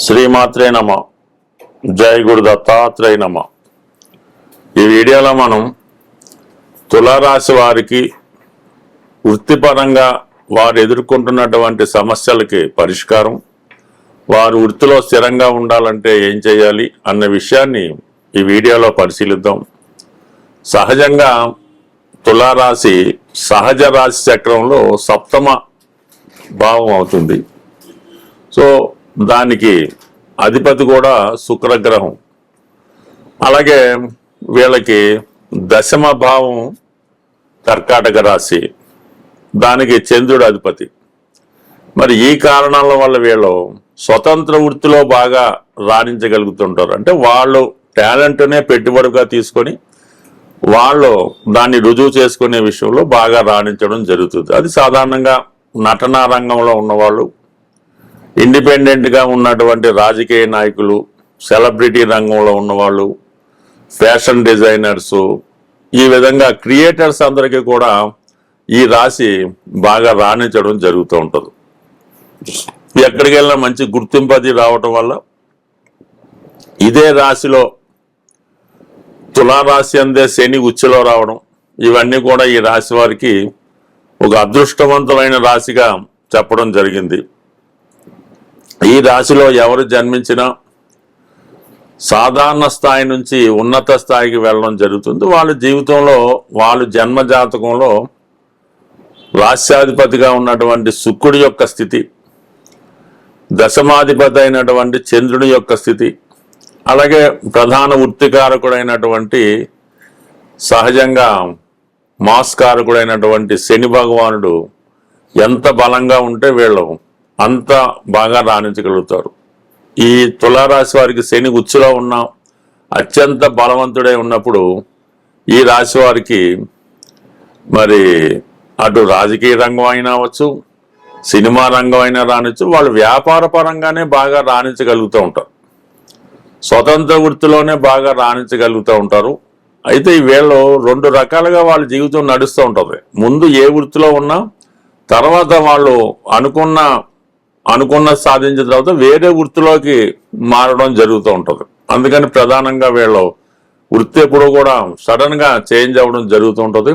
శ్రీమాత్రే నమ. జై గురు దత్తాత్రేయ నమ. ఈ వీడియోలో మనం తులారాశి వారికి వృత్తిపరంగా వారు ఎదుర్కొంటున్నటువంటి సమస్యలకి పరిష్కారం, వారు వృత్తిలో స్థిరంగా ఉండాలంటే ఏం చేయాలి అన్న విషయాన్ని ఈ వీడియోలో పరిశీలిద్దాం. సహజంగా తులారాశి సహజ రాశి చక్రంలో సప్తమ భావం అవుతుంది. సో దానికి అధిపతి కూడా శుక్రగ్రహం. అలాగే వీళ్ళకి దశమ భావం కర్కాటక రాశి, దానికి చంద్రుడు అధిపతి. మరి ఈ కారణాల వల్ల వీళ్ళు స్వతంత్ర వృత్తిలో బాగా రాణించగలుగుతుంటారు. అంటే వాళ్ళు టాలెంట్నే పెట్టుబడిగా తీసుకొని వాళ్ళు దాన్ని రుజువు చేసుకునే విషయంలో బాగా రాణించడం జరుగుతుంది. అది సాధారణంగా నటనా రంగంలో ఉన్నవాళ్ళు, ఇండిపెండెంట్గా ఉన్నటువంటి రాజకీయ నాయకులు, సెలబ్రిటీ రంగంలో ఉన్నవాళ్ళు, ఫ్యాషన్ డిజైనర్స్, ఈ విధంగా క్రియేటర్స్ అందరికీ కూడా ఈ రాశి బాగా రాణించడం జరుగుతూ ఉంటుంది. ఎక్కడికి వెళ్ళినా మంచి గుర్తింపు అది రావటం వల్ల ఇదే రాశిలో తులారాశి అందే శని ఉచ్చులో రావడం, ఇవన్నీ కూడా ఈ రాశి వారికి ఒక అదృష్టవంతమైన రాశిగా చెప్పడం జరిగింది. ఈ రాశిలో ఎవరు జన్మించినా సాధారణ స్థాయి నుంచి ఉన్నత స్థాయికి వెళ్ళడం జరుగుతుంది. వాళ్ళ జీవితంలో వాళ్ళ జన్మ జాతకంలో రాశ్యాధిపతిగా ఉన్నటువంటి శుక్రుడి యొక్క స్థితి, దశమాధిపతి అయినటువంటి చంద్రుడి యొక్క స్థితి, అలాగే ప్రధాన వృత్తికారకుడైనటువంటి సహజంగా మాస్కారకుడైనటువంటి శని భగవానుడు ఎంత బలంగా ఉంటే వీళ్ళు అంత బాగా రాణించగలుగుతారు. ఈ తులారాశి వారికి శని ఉచ్చులో ఉన్న అత్యంత బలవంతుడై ఉన్నప్పుడు ఈ రాశి వారికి మరి అటు రాజకీయ రంగం అయినా అవచ్చు, సినిమా రంగం అయినా రాణించు, వాళ్ళు వ్యాపార పరంగానే బాగా రాణించగలుగుతూ ఉంటారు. స్వతంత్ర వృత్తిలోనే బాగా రాణించగలుగుతూ ఉంటారు. అయితే వీళ్ళు రెండు రకాలుగా వాళ్ళ జీవితం నడుస్తూ ఉంటుంది. ముందు ఏ వృత్తిలో ఉన్నా తర్వాత వాళ్ళు అనుకున్న సాధించిన తర్వాత వేరే వృత్తిలోకి మారడం జరుగుతూ ఉంటుంది. అందుకని ప్రధానంగా వీళ్ళు వృత్తి ఎప్పుడు కూడా సడన్ గా చేంజ్ అవ్వడం జరుగుతూ ఉంటుంది.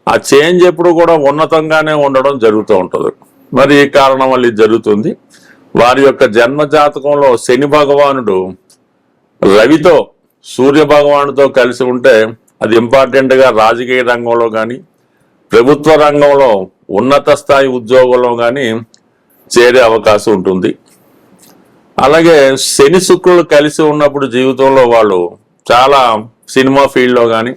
ఆ చేంజ్ ఎప్పుడు కూడా ఉన్నతంగానే ఉండడం జరుగుతూ ఉంటుంది. మరి ఈ కారణం వల్ల ఇది జరుగుతుంది. వారి యొక్క జన్మ జాతకంలో శని భగవానుడు రవితో సూర్య భగవానుడితో కలిసి ఉంటే అది ఇంపార్టెంట్గా రాజకీయ రంగంలో కానీ ప్రభుత్వ రంగంలో ఉన్నత స్థాయి ఉద్యోగంలో కానీ చేరే అవకాశం ఉంటుంది. అలాగే శని శుక్రులు కలిసి ఉన్నప్పుడు జీవితంలో వాళ్ళు చాలా సినిమా ఫీల్డ్లో కానీ,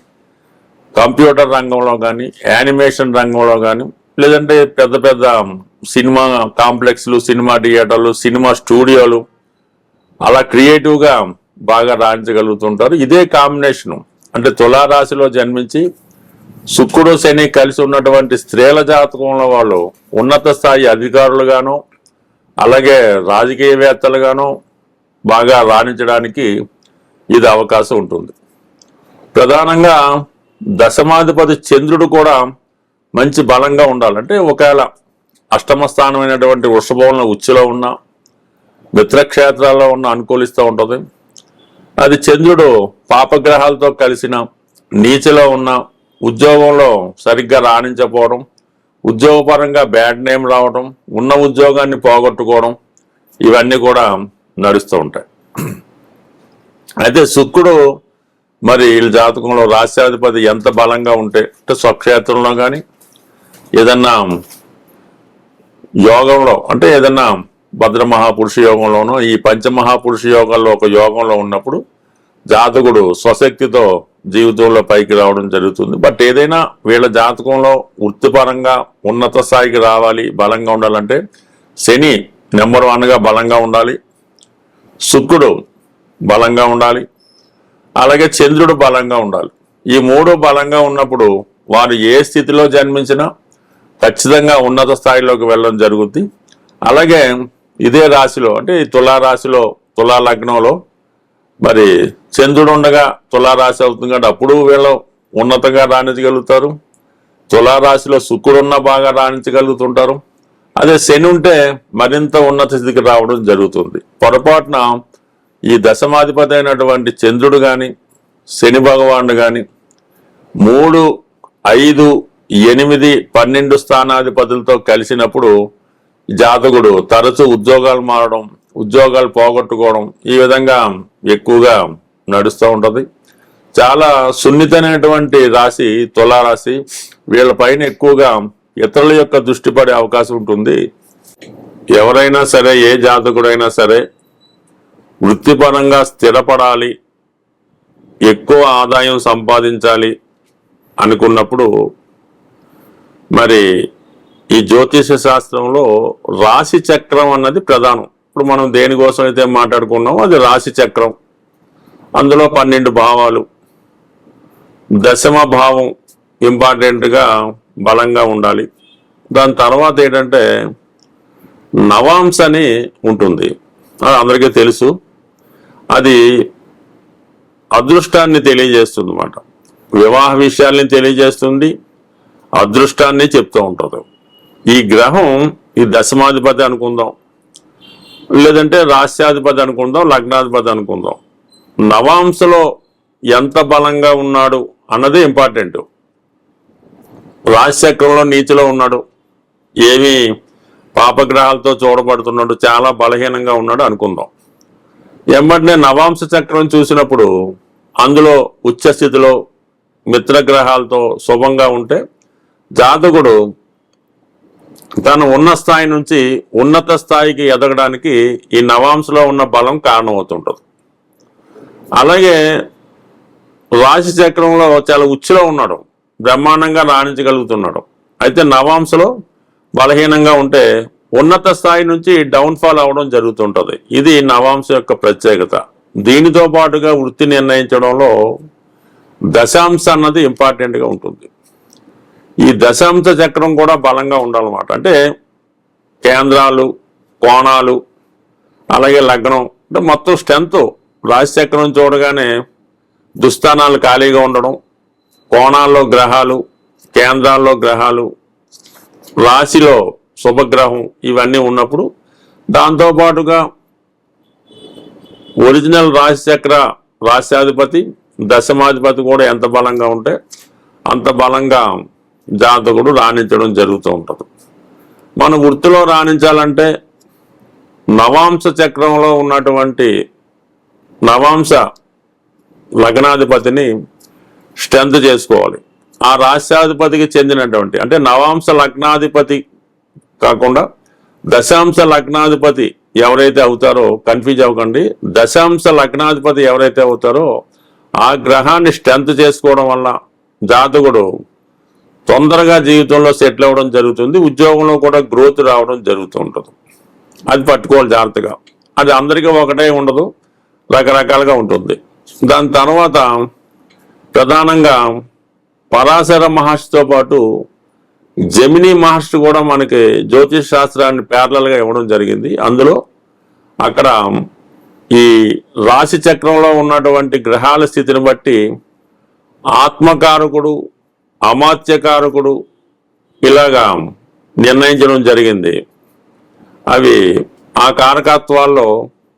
కంప్యూటర్ రంగంలో కానీ, యానిమేషన్ రంగంలో కానీ, లేదంటే పెద్ద పెద్ద సినిమా కాంప్లెక్స్లు, సినిమా థియేటర్లు, సినిమా స్టూడియోలు, అలా క్రియేటివ్గా బాగా రాణించగలుగుతుంటారు. ఇదే కాంబినేషను అంటే తులారాశిలో జన్మించి శుక్రుడు శని కలిసి ఉన్నటువంటి స్త్రీల జాతకంలో వాళ్ళు ఉన్నత స్థాయి అధికారులుగాను అలాగే రాజకీయవేత్తలుగాను బాగా రాణించడానికి ఇది అవకాశం ఉంటుంది. ప్రధానంగా దశమాధిపతి చంద్రుడు కూడా మంచి బలంగా ఉండాలంటే ఒకవేళ అష్టమ స్థానమైనటువంటి వృషభంలో ఉచ్చులో ఉన్న మిత్రక్షేత్రాల్లో ఉన్న అనుకూలిస్తూ ఉంటుంది. అది చంద్రుడు పాపగ్రహాలతో కలిసిన నీచలో ఉన్న ఉద్యోగంలో సరిగ్గా రాణించకపోవడం, ఉద్యోగపరంగా బ్యాడ్ నేమ్ రావడం, ఉన్న ఉద్యోగాన్ని పోగొట్టుకోవడం, ఇవన్నీ కూడా నడుస్తూ ఉంటాయి. అయితే శుక్రుడు మరి వీళ్ళ జాతకంలో రాశ్యాధిపతి ఎంత బలంగా ఉంటే అంటే స్వక్షేత్రంలో కానీ ఏదన్నా యోగంలో అంటే ఏదన్నా భద్ర మహాపురుష యోగంలోనో ఈ పంచమహాపురుష యోగాల్లో ఒక యోగంలో ఉన్నప్పుడు జాతకుడు స్వశక్తితో జీవితంలో పైకి రావడం జరుగుతుంది. బట్ ఏదైనా వీళ్ళ జాతకంలో వృత్తిపరంగా ఉన్నత స్థాయికి రావాలి, బలంగా ఉండాలంటే శని నెంబర్ 1గా బలంగా ఉండాలి, శుక్రుడు బలంగా ఉండాలి, అలాగే చంద్రుడు బలంగా ఉండాలి. ఈ మూడు బలంగా ఉన్నప్పుడు వారు ఏ స్థితిలో జన్మించినా ఖచ్చితంగా ఉన్నత స్థాయిలోకి వెళ్ళడం జరుగుద్ది. అలాగే ఇదే రాశిలో అంటే ఈ తులారాశిలో తులా లగ్నంలో మరి చంద్రుడు ఉండగా తులారాశి అవుతుంది కాబట్టి అప్పుడు వీళ్ళు ఉన్నతంగా రాణించగలుగుతారు. తులారాశిలో శుక్రుడున్న బాగా రాణించగలుగుతుంటారు. అదే శని ఉంటే మరింత ఉన్నత స్థితికి రావడం జరుగుతుంది. పొరపాటున ఈ దశమాధిపతి అయినటువంటి చంద్రుడు కానీ శని భగవానుడు కానీ 3, 5, 8, 12 స్థానాధిపతులతో కలిసినప్పుడు జాతకుడు తరచూ ఉద్యోగాలు మారడం, ఉద్యోగాలు పోగొట్టుకోవడం ఈ విధంగా ఎక్కువగా నడుస్తూ ఉంటుంది. చాలా సున్నితమైనటువంటి రాశి తులారాశి. వీళ్ళపైన ఎక్కువగా ఇతరుల యొక్క దృష్టి పడే అవకాశం ఉంటుంది. ఎవరైనా సరే, ఏ జాతకుడైనా సరే వృత్తిపరంగా స్థిరపడాలి, ఎక్కువ ఆదాయం సంపాదించాలి అనుకున్నప్పుడు మరి ఈ జ్యోతిష శాస్త్రంలో రాశి చక్రం అన్నది ప్రధానం. ఇప్పుడు మనం దేనికోసం అయితే మాట్లాడుకున్నామో అది రాశి చక్రం. అందులో 12 భావాలు, దశమ భావం ఇంపార్టెంట్గా బలంగా ఉండాలి. దాని తర్వాత ఏంటంటే నవాంశ అని ఉంటుంది, అది అందరికీ తెలుసు. అది అదృష్టాన్ని తెలియజేస్తుంది అన్నమాట. వివాహ విషయాల్ని తెలియజేస్తుంది, అదృష్టాన్ని చెప్తూ ఉంటుంది. ఈ గ్రహం ఈ దశమాధిపతి అనుకుందాం, లేదంటే రాశ్యాధిపతి అనుకుందాం, లగ్నాధిపతి అనుకుందాం. నవాంశలో ఎంత బలంగా ఉన్నాడు అన్నది ఇంపార్టెంట్. రాశిచక్రంలో నీతిలో ఉన్నాడు, ఏమి పాపగ్రహాలతో చూడబడుతున్నాడు, చాలా బలహీనంగా ఉన్నాడు అనుకుందాం. వెంబటనే నవాంశ చక్రం చూసినప్పుడు అందులో ఉచ్చ స్థితిలో మిత్రగ్రహాలతో శుభంగా ఉంటే జాతకుడు తను ఉన్న స్థాయి నుంచి ఉన్నత స్థాయికి ఎదగడానికి ఈ నవాంశలో ఉన్న బలం కారణమవుతుంటుంది. అలాగే రాశి చక్రంలో చాలా ఉచ్చులో ఉన్నాడు, బ్రహ్మాండంగా రాణించగలుగుతున్నాడు. అయితే నవాంశలో బలహీనంగా ఉంటే ఉన్నత స్థాయి నుంచి డౌన్ఫాల్ అవడం జరుగుతుంటుంది. ఇది నవాంశ యొక్క ప్రత్యేకత. దీనితో పాటుగా వృత్తి నిర్ణయించడంలో దశాంశ అన్నది ఇంపార్టెంట్గా ఉంటుంది. ఈ దశాంశ చక్రం కూడా బలంగా ఉండాలన్నమాట. అంటే కేంద్రాలు, కోణాలు, అలాగే లగ్నం, అంటే మొత్తం స్ట్రెంత్. రాశి చక్రం చూడగానే దుస్థానాలు ఖాళీగా ఉండడం, కోణాల్లో గ్రహాలు, కేంద్రాల్లో గ్రహాలు, రాశిలో శుభగ్రహం ఇవన్నీ ఉన్నప్పుడు దాంతోపాటుగా ఒరిజినల్ రాశి చక్ర రాశ్యాధిపతి దశమాధిపతి కూడా ఎంత బలంగా ఉంటే అంత బలంగా జాతకుడు రాణించడం జరుగుతూ ఉంటుంది. మన వృత్తిలో రాణించాలంటే నవాంశ చక్రంలో ఉన్నటువంటి నవాంశ లగ్నాధిపతిని స్ట్రెంత్ చేసుకోవాలి. ఆ రాశ్యాధిపతికి చెందినటువంటి, అంటే నవాంశ లగ్నాధిపతి కాకుండా దశాంశ లగ్నాధిపతి ఎవరైతే అవుతారో, కన్ఫ్యూజ్ అవ్వకండి, దశాంశ లగ్నాధిపతి ఎవరైతే అవుతారో ఆ గ్రహాన్ని స్ట్రెంత్ చేసుకోవడం వల్ల జాతకుడు తొందరగా జీవితంలో సెటిల్ అవ్వడం జరుగుతుంది. ఉద్యోగంలో కూడా గ్రోత్ రావడం జరుగుతూ ఉంటుంది. అది పట్టుకోవాలి జాగ్రత్తగా. అది అందరికీ ఒకటే ఉండదు, రకరకాలుగా ఉంటుంది. దాని తర్వాత ప్రధానంగా పరాశర మహర్షితో పాటు జమిని మహర్షి కూడా మనకి జ్యోతిష్ శాస్త్రాన్ని ప్యారలల్గా ఇవ్వడం జరిగింది. అందులో అక్కడ ఈ రాశి చక్రంలో ఉన్నటువంటి గ్రహాల స్థితిని బట్టి ఆత్మకారకుడు, అమాత్యకారకుడు ఇలాగా నిర్ణయించడం జరిగింది. అవి ఆ కారకత్వాల్లో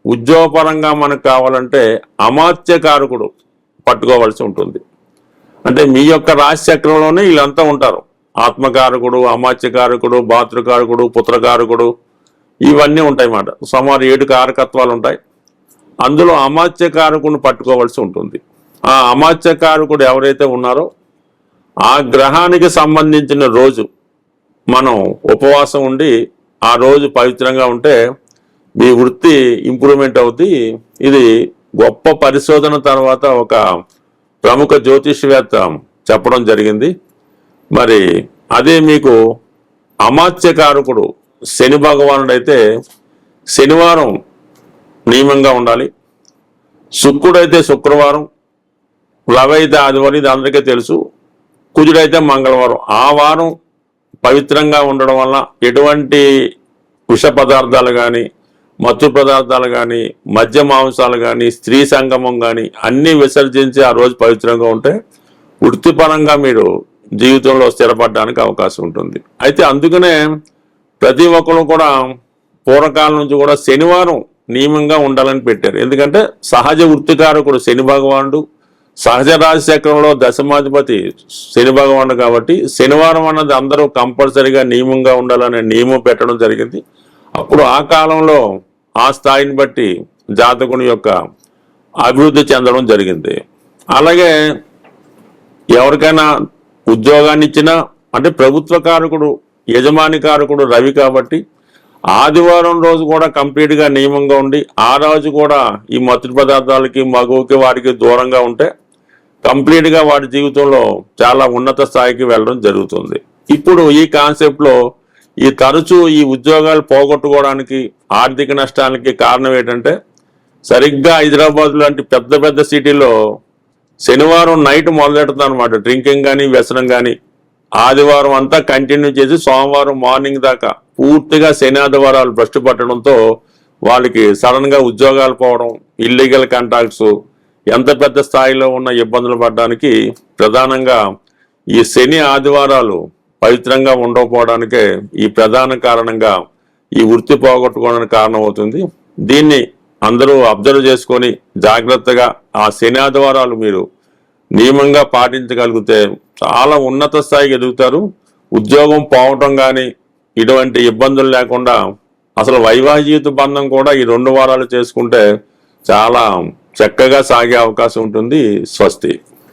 ఉద్యోగపరంగా మనకు కావాలంటే అమాత్యకారకుడు పట్టుకోవాల్సి ఉంటుంది. అంటే మీ యొక్క రాశి చక్రంలోనే వీళ్ళంతా ఉంటారు. ఆత్మకారకుడు, అమాత్యకారకుడు, భాతృకారకుడు, పుత్రకారకుడు ఇవన్నీ ఉంటాయి అన్నమాట. సుమారు 7 కారకత్వాలు ఉంటాయి. అందులో అమాత్యకారకుడిని పట్టుకోవాల్సి ఉంటుంది. ఆ అమాత్యకారకుడు ఎవరైతే ఉన్నారో ఆ గ్రహానికి సంబంధించిన రోజు మనం ఉపవాసం ఉండి ఆ రోజు పవిత్రంగా ఉంటే మీ వృత్తి ఇంప్రూవ్మెంట్ అవుతుంది. ఇది గొప్ప పరిశోధన తర్వాత ఒక ప్రముఖ జ్యోతిష్యవేత్త చెప్పడం జరిగింది. మరి అదే మీకు అమాత్యకారకుడు శని భగవానుడు అయితే శనివారం నియమంగా ఉండాలి, శుక్రుడైతే శుక్రవారం, రవి అయితే ఆదివారం, ఇది అందరికీ తెలుసు, కుజుడైతే మంగళవారం. ఆ వారం పవిత్రంగా ఉండడం వల్ల ఎటువంటి విష పదార్థాలు కానీ, మత్తు పదార్థాలు కానీ, మద్య మాంసాలు కానీ, స్త్రీ సంగమం కానీ అన్నీ విసర్జించి ఆ రోజు పవిత్రంగా ఉంటే వృత్తిపరంగా మీరు జీవితంలో స్థిరపడడానికి అవకాశం ఉంటుంది. అయితే అందుకనే ప్రతి ఒక్కరు కూడా పూర్వకాలం నుంచి కూడా శనివారం నియమంగా ఉండాలని పెట్టారు. ఎందుకంటే సహజ వృత్తికారకుడు శని భగవానుడు, సహజ రాశిచక్రంలో దశమాధిపతి శని భగవానుడు కాబట్టి శనివారం అన్నది అందరూ కంపల్సరీగా నియమంగా ఉండాలనే నియమం పెట్టడం జరిగింది. అప్పుడు ఆ కాలంలో ఆ స్థాయిని బట్టి జాతకుని యొక్క అభివృద్ధి చెందడం జరిగింది. అలాగే ఎవరికైనా ఉద్యోగాన్ని ఇచ్చినా అంటే ప్రభుత్వ కారకుడు యజమాని కారకుడు రవి కాబట్టి ఆదివారం రోజు కూడా కంప్లీట్గా నియమంగా ఉండి ఆ రోజు కూడా ఈ మత్తు పదార్థాలకి మగువకి వారికి దూరంగా ఉంటే కంప్లీట్గా వాడి జీవితంలో చాలా ఉన్నత స్థాయికి వెళ్ళడం జరుగుతుంది. ఇప్పుడు ఈ కాన్సెప్ట్లో ఈ తరచూ ఈ ఉద్యోగాలు పోగొట్టుకోవడానికి ఆర్థిక నష్టానికి కారణం ఏంటంటే సరిగ్గా హైదరాబాద్ లాంటి పెద్ద పెద్ద సిటీలో శనివారం నైట్ మొదలెడుతుంది అనమాట డ్రింకింగ్ కానీ వ్యసనం కానీ. ఆదివారం అంతా కంటిన్యూ చేసి సోమవారం మార్నింగ్ దాకా పూర్తిగా శని ఆదివారాలు భ్రష్టు పట్టడంతో వాళ్ళకి సడన్గా ఉద్యోగాలు పోవడం, ఇల్లీగల్ కాంట్రాక్ట్స్, ఎంత పెద్ద స్థాయిలో ఉన్న ఇబ్బందులు పడడానికి ప్రధానంగా ఈ శని ఆదివారాలు పవిత్రంగా ఉండకపోవడానికే ఈ ప్రధాన కారణంగా ఈ వృత్తి పోగొట్టుకోవడానికి కారణం అవుతుంది. దీన్ని అందరూ అబ్జర్వ్ చేసుకొని జాగ్రత్తగా ఆ శని ఆదివారాలు మీరు నియమంగా పాటించగలిగితే చాలా ఉన్నత స్థాయికి ఎదుగుతారు. ఉద్యోగం పోవటం కానీ ఇటువంటి ఇబ్బందులు లేకుండా అసలు వైవాహిక జీవిత బంధం కూడా ఈ 2 వారాలు చేసుకుంటే చాలా చక్కగా సాగే అవకాశం ఉంటుంది. స్వస్తి.